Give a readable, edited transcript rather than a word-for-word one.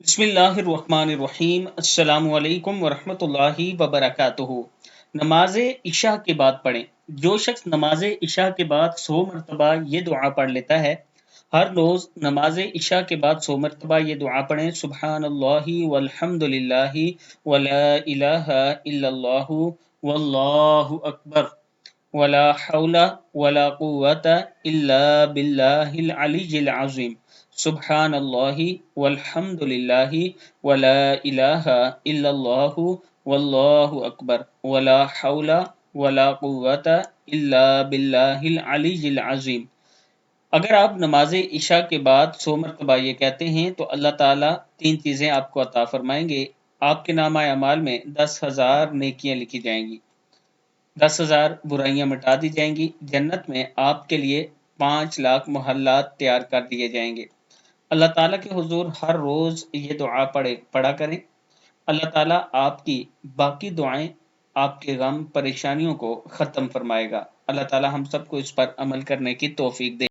بسم اللہ الرحمن الرحیم۔ السلام علیکم ورحمۃ اللہ وبرکاتہ۔ نماز عشاء کے بعد پڑھیں۔ جو شخص نماز عشاء کے بعد 100 مرتبہ یہ دعا پڑھ لیتا ہے، ہر روز نماز عشاء کے بعد 100 مرتبہ یہ دعا پڑھیں: سبحان اللہ والحمد للہ ولا الہ الا اللہ واللہ اکبر ولا حول ولا قوت الا باللہ العلی العظیم، سبحان اللہ والحمد للہ ولا الہ الا اللہ واللہ اکبر ولا حول ولا قوت الا باللہ العلی العظیم۔ اگر آپ نماز عشاء کے بعد 100 مرتبہ یہ کہتے ہیں تو اللہ تعالیٰ 3 چیزیں آپ کو عطا فرمائیں گے۔ آپ کے نامہ اعمال میں 10,000 نیکیاں لکھی جائیں گی، 10,000 برائیاں مٹا دی جائیں گی، جنت میں آپ کے لیے 5,00,000 محلات تیار کر دیے جائیں گے۔ اللہ تعالیٰ کے حضور ہر روز یہ دعا پڑھا کریں۔ اللہ تعالیٰ آپ کی باقی دعائیں، آپ کے غم پریشانیوں کو ختم فرمائے گا۔ اللہ تعالیٰ ہم سب کو اس پر عمل کرنے کی توفیق دے۔